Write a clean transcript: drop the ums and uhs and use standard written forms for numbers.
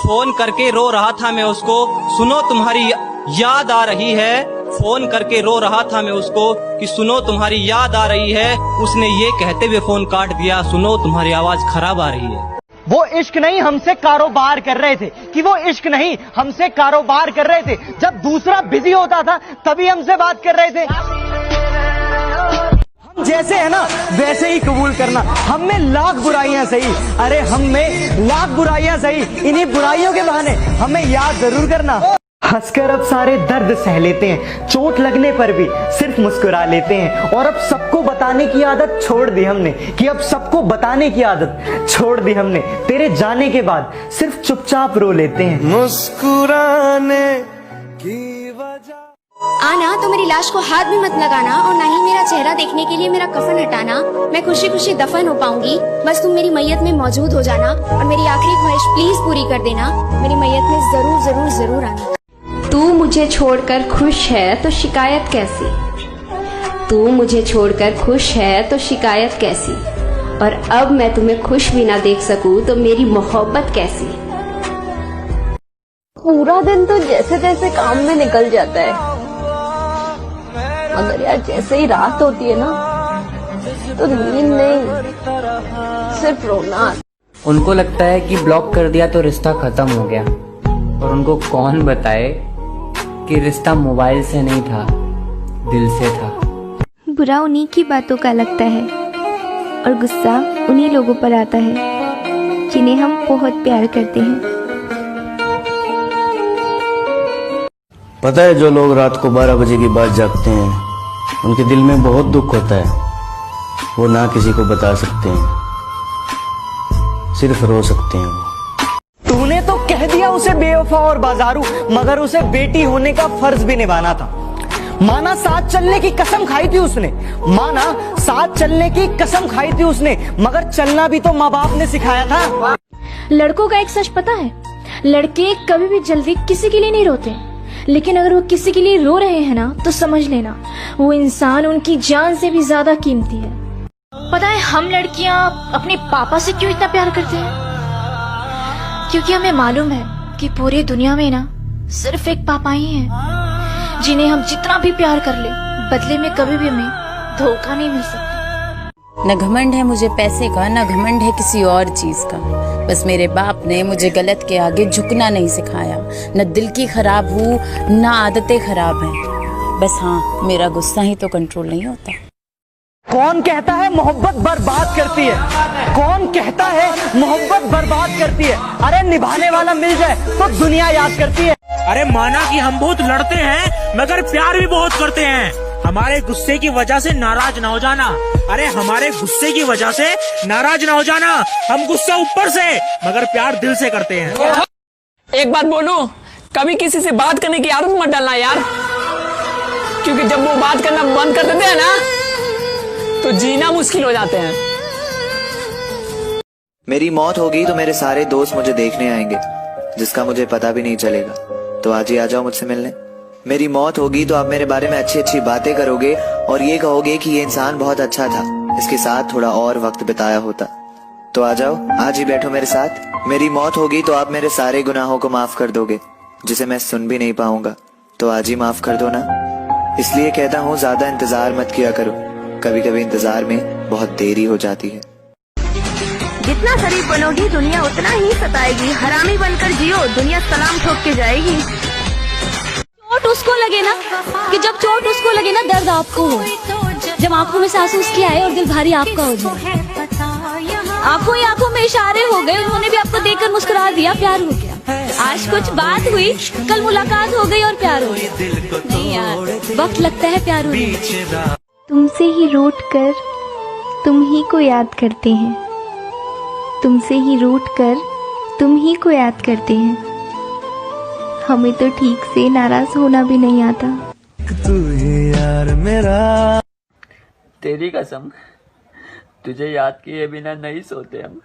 Phone करके रो रहा था मैं उसको, सुनो तुम्हारी याद आ रही है। फोन करके रो रहा था मैं उसको कि सुनो तुम्हारी याद आ रही है। उसने ये कहते हुए फोन काट दिया, सुनो तुम्हारी आवाज खराब आ रही है। वो इश्क नहीं हमसे कारोबार कर रहे थे, कि वो इश्क नहीं हमसे कारोबार कर रहे थे। जब दूसरा बिजी होता था तभी हमसे बात कर रहे थे। हम जैसे है ना वैसे ही कबूल करना। हम में लाख बुराइयां सही, अरे हम में लाख बुराइयां सही, इन्हीं बुराइयों के बहाने हमें याद जरूर करना। हंसकर अब सारे दर्द सह लेते हैं, चोट लगने पर भी सिर्फ मुस्कुरा लेते हैं। और अब सबको बताने की आदत छोड़ दी हमने, कि अब सबको बताने की आदत छोड़ दी हमने। तेरे जाने के बाद सिर्फ चुपचाप रो लेते हैं। मुस्कुराने की वजह आना तो मेरी लाश को हाथ भी मत लगाना, और ना ही मेरा चेहरा देखने के लिए मेरा कफन हटाना। मैं खुशी खुशी दफन हो पाऊंगी, बस तुम मेरी मैयत में मौजूद हो जाना और मेरी आखिरी ख्वाहिश प्लीज पूरी कर देना। मेरी मैयत में जरूर जरूर जरूर आना। तू मुझे छोड़कर खुश है तो शिकायत कैसी, तू मुझे छोड़कर खुश है तो शिकायत कैसी, और अब मैं तुम्हें खुश भी ना देख सकूं तो मेरी मोहब्बत कैसी। पूरा दिन तो जैसे तैसे काम में निकल जाता है, मगर यार जैसे ही रात होती है ना तो नींद नहीं, सिर्फ रोना। उनको लगता है कि ब्लॉक कर दिया तो रिश्ता खत्म हो गया, और उनको कौन बताए कि रिश्ता मोबाइल से नहीं था, दिल से था। बुरा उन्हीं की बातों का लगता है और गुस्सा उन्हीं लोगों पर आता है जिन्हें हम बहुत प्यार करते हैं। पता है जो लोग रात को 12 बजे के बाद जागते हैं उनके दिल में बहुत दुख होता है। वो ना किसी को बता सकते हैं, सिर्फ रो सकते हैं। वो तूने तो कह दिया उसे बेवफा और बाजारू, मगर उसे बेटी होने का फर्ज भी निभाना था। माना साथ चलने की कसम खाई थी उसने, माना साथ चलने की कसम खाई थी उसने, मगर चलना भी तो माँ बाप ने सिखाया था। लड़कों का एक सच पता है, लड़के कभी भी जल्दी किसी के लिए नहीं रोते, लेकिन अगर वो किसी के लिए रो रहे हैं ना तो समझ लेना वो इंसान उनकी जान से भी ज्यादा कीमती है। पता है हम लड़कियां अपने पापा से क्यों इतना प्यार करते हैं? क्योंकि हमें मालूम है कि पूरी दुनिया में ना सिर्फ एक पापा ही हैं जिन्हें हम जितना भी प्यार कर ले बदले में कभी भी हमें धोखा नहीं मिल सकता। न घमंड है मुझे पैसे का, न घमंड है किसी और चीज का, बस मेरे बाप ने मुझे गलत के आगे झुकना नहीं सिखाया। न दिल की खराब हूँ न आदतें खराब हैं, बस हाँ मेरा गुस्सा ही तो कंट्रोल नहीं होता। कौन कहता है मोहब्बत बर्बाद करती है? कौन कहता है मोहब्बत बर्बाद करती है? अरे निभाने वाला मिल जाए तो दुनिया याद करती है। अरे माना कि हम बहुत लड़ते हैं मगर प्यार भी बहुत करते हैं। हमारे गुस्से की वजह से नाराज ना हो जाना, अरे हमारे गुस्से की वजह से नाराज ना हो जाना। हम गुस्सा ऊपर से मगर प्यार दिल से करते हैं। एक बात बोलूं, कभी किसी से बात करने की आदत मत डालना यार, क्योंकि जब वो बात करना बंद कर देते हैं ना तो जीना मुश्किल हो जाते हैं। मेरी मौत होगी तो मेरे सारे दोस्त मुझे देखने आएंगे, जिसका मुझे पता भी नहीं चलेगा। तो आज ही आ जाओ मुझसे मिलने। मेरी मौत होगी तो आप मेरे बारे में अच्छी अच्छी बातें करोगे और ये कहोगे कि ये इंसान बहुत अच्छा था, इसके साथ थोड़ा और वक्त बिताया होता। तो आ जाओ, आज ही बैठो मेरे साथ। मेरी मौत होगी तो आप मेरे सारे गुनाहों को माफ कर दोगे, जिसे मैं सुन भी नहीं पाऊंगा। तो आज ही माफ कर दो ना। इसलिए कहता हूँ ज्यादा इंतजार मत किया करो, कभी कभी इंतजार में बहुत देरी हो जाती है। जितना शरीफ बनोगी दुनिया उतना ही सताएगी, हरामी बनकर जियो दुनिया सलाम ठोक के जाएगी। चोट उसको लगे ना, कि जब चोट उसको लगे ना दर्द आपको हो, जब आंखों में आंसू उसके आए और दिल भारी आपका हो जाए। आंखों ही आंखों में इशारे हो गए, उन्होंने भी आपको देखकर मुस्कुरा दिया, प्यार हो गया। आज कुछ बात हुई, कल मुलाकात हो गई और प्यार हो गया। नहीं यार, वक्त लगता है प्यार होने। तुमसे ही रूठ कर तुम ही को याद करते हैं, तुमसे ही रूठ कर तुम ही को याद करते हैं। हमें तो ठीक से नाराज होना भी नहीं आता। तू ही यार मेरा, तेरी कसम तुझे याद किए बिना नहीं सोते हम।